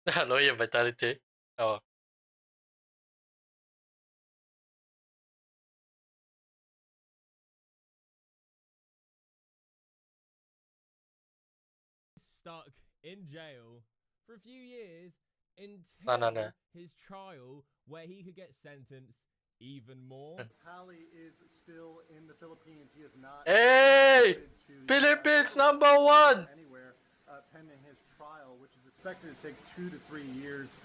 Ano yung Vitality? Oh. Stuck in jail for a few years No. until his trial where he could get sentenced even more. Vitaly is still in the Philippines. He is not Hey! to Philippines #1! anywhere pending his trial, which is expected to take 2 to 3 years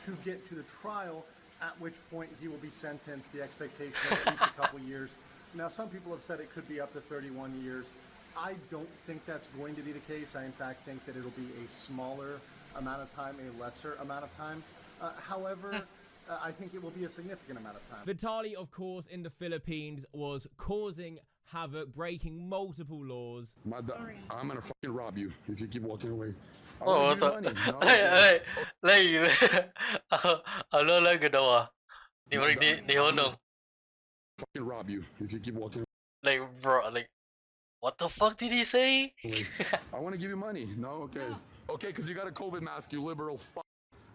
to get to the trial, at which point he will be sentenced. The expectation is at least a couple years. Now, some people have said it could be up to 31 years. I don't think that's going to be the case. I, in fact, think that it'll be a smaller amount of time, a lesser amount of time. However, I think it will be a significant amount of time. Vitaly, of course, in the Philippines was causing havoc, breaking multiple laws. I'm gonna fucking rob you if you keep walking away. Oh, what the? Like, ano lang ginawa? Ni Honong. Fucking rob you if you keep walking Like, bro, like, what the fuck did he say? away. I want to give you money. No, okay. Okay, because you got a COVID mask, you liberal fuck.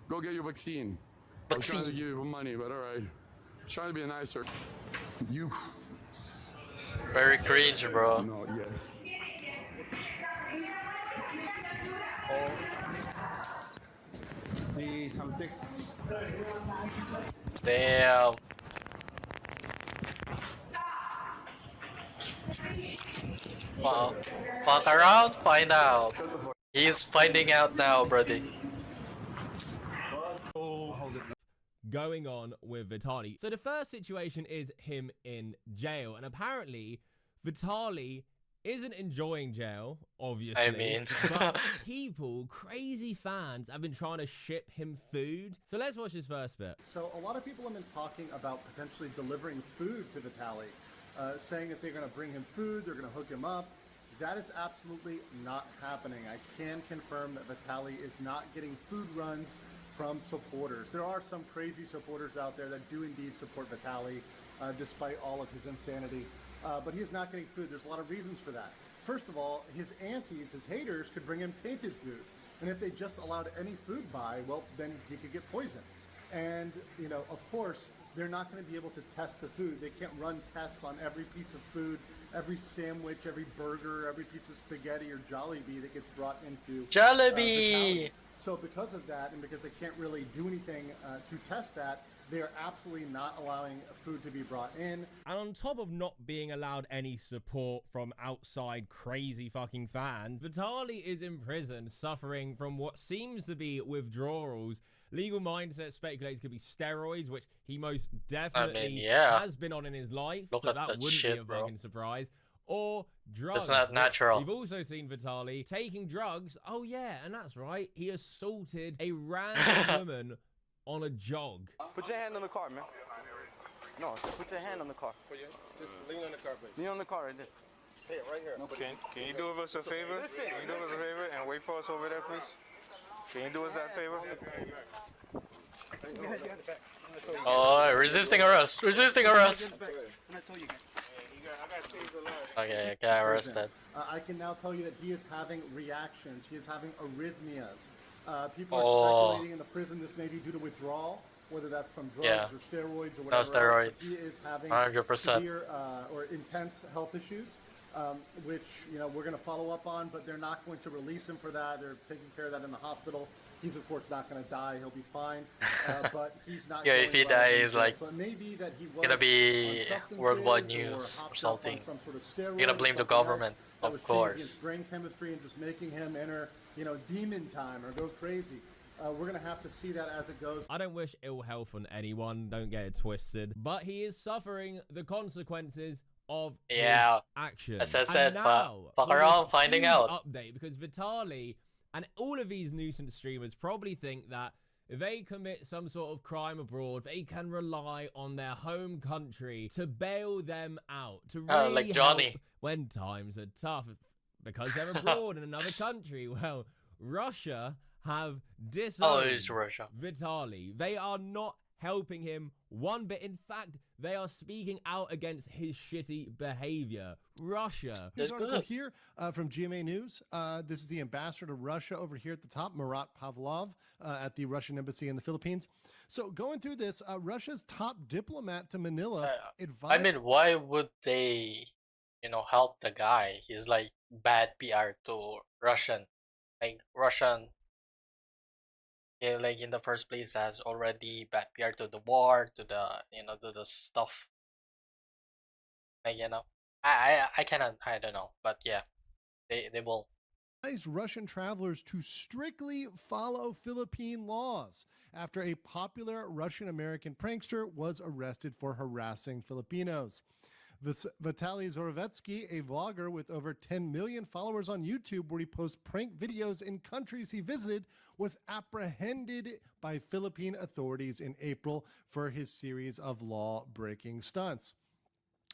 Go get your vaccine. I'm trying to Vaccine. give you money, but all right. Trying to be nicer. You. Very cringe, bro. No, yeah. Damn. Wow. Fuck around, find out. He's finding out now, brother. Going on with Vitaly. So the first situation is him in jail, and apparently Vitaly isn't enjoying jail, obviously. I mean. But people, crazy fans, have been trying to ship him food. So let's watch this first bit. So a lot of people have been talking about potentially delivering food to Vitaly, saying that they're going to bring him food, they're going to hook him up. That is absolutely not happening. I can confirm that Vitaly is not getting food runs from supporters. There are some crazy supporters out there that do indeed support Vitaly, despite all of his insanity. But he is not getting food. There's a lot of reasons for that. First of all, his aunties, his haters, could bring him tainted food. And if they just allowed any food by, well, then he could get poisoned. And, you know, of course, they're not going to be able to test the food. They can't run tests on every piece of food, every sandwich, every burger, every piece of spaghetti or Jollibee that gets brought into Jollibee! So because of that, and because they can't really do anything to test that, they are absolutely not allowing food to be brought in. And on top of not being allowed any support from outside crazy fucking fans, Vitaly is in prison suffering from what seems to be withdrawals. Legal Mindset speculates could be steroids, which he most definitely has been on in his life. Look so at that that wouldn't shit, be a bro. fucking surprise. Or drugs. That's not natural. We've also seen Vitaly taking drugs. Oh yeah, and that's right. He assaulted a random woman on a jog. Put your hand on the car, man. No, put your hand on the car. Just lean on the car, please. Lean on the car right there. Hey, right here. Can you do us a favor? Can you do us a favor and wait for us over there, please? Can you do us that favor? Oh, resisting arrest! Resisting arrest! Okay, I got arrested. I can now tell you that he is having reactions. He is having arrhythmias. People are speculating in the prison this may be due to withdrawal, whether that's from drugs or steroids or whatever. No steroids. Else. He is having 100%. severe or intense health issues, which we're going to follow up on. But they're not going to release him for that. They're taking care of that in the hospital. He's of course not going to die. He'll be fine. But he's not. Yeah, if he dies, like, so it may be that he was gonna be on worldwide substances news or hopped up on something. some sort of steroid You're gonna or blame the something else government, that of was changing course. his brain chemistry and just making him enter, demon time or go crazy. We're gonna have to see that as it goes. I don't wish ill health on anyone, don't get it twisted, but he is suffering the consequences of his action. As I said, now, fuck with around this finding huge out. update, because Vitaly and all of these nuisance streamers probably think that if they commit some sort of crime abroad, they can rely on their home country to bail them out, to really like Johnny. help when times are tough because they're abroad in another country. Well, Russia have disowned it's Russia. Vitaly. They are not helping him one bit. In fact, They are speaking out against his shitty behavior. Russia. Here's That's an article good. here from GMA News. This is the ambassador to Russia over here at the top, Murat Pavlov, at the Russian embassy in the Philippines. So going through this, Russia's top diplomat to Manila I advised. mean, why would they, help the guy? He's like bad PR to Russian. Like Russian, like in the first place, has already bad PR to the war, to the, to the stuff. Like, I cannot, I don't know, but yeah, they will. Russian travelers to strictly follow Philippine laws after a popular Russian American prankster was arrested for harassing Filipinos. Vitaly Zorovetsky, a vlogger with over 10 million followers on YouTube, where he posts prank videos in countries he visited, was apprehended by Philippine authorities in April for his series of law-breaking stunts.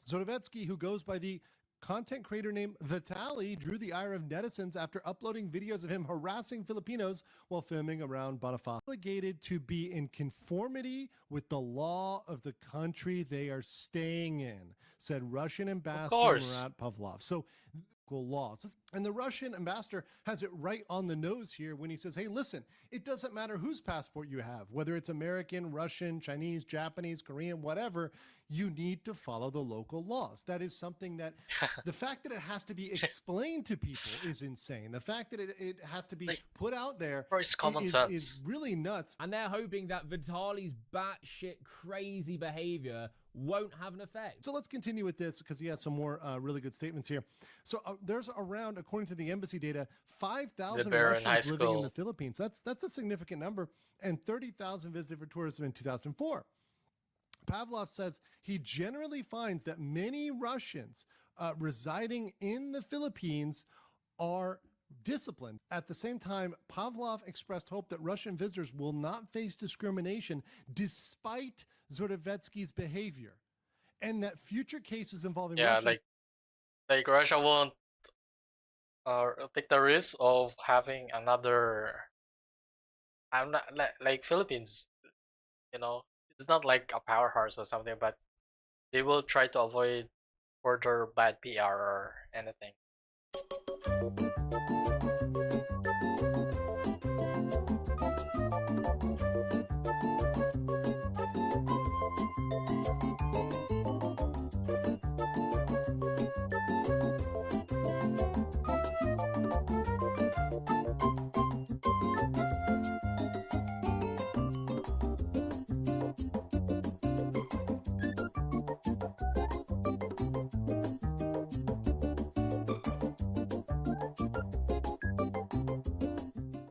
Zorovetsky, who goes by the content creator named Vitaly, drew the ire of netizens after uploading videos of him harassing Filipinos while filming around Bonifacio. Obligated to be in conformity with the law of the country they are staying in, said Russian ambassador course. Murat Pavlov. So laws. And the Russian ambassador has it right on the nose here when he says, hey, listen, it doesn't matter whose passport you have, whether it's American, Russian, Chinese, Japanese, Korean, whatever, you need to follow the local laws. That is something that the fact that it has to be explained to people is insane. The fact that it has to be put out there Bro, it's common is sense. really nuts. And they're hoping that Vitaly's batshit crazy behavior won't have an effect. So let's continue with this because he has some more really good statements here. So there's around, according to the embassy data, 5,000 Baron High Russians living in School. the Philippines. That's a significant number, and 30,000 visited for tourism in 2004. Pavlov says he generally finds that many Russians residing in the Philippines are disciplined. At the same time, Pavlov expressed hope that Russian visitors will not face discrimination despite Zorovetsky's behavior, and that future cases involving Yeah, Russia like Russia won't take the risk of having another. I'm not like Philippines. It's not like a powerhouse or something, but they will try to avoid further bad PR or anything.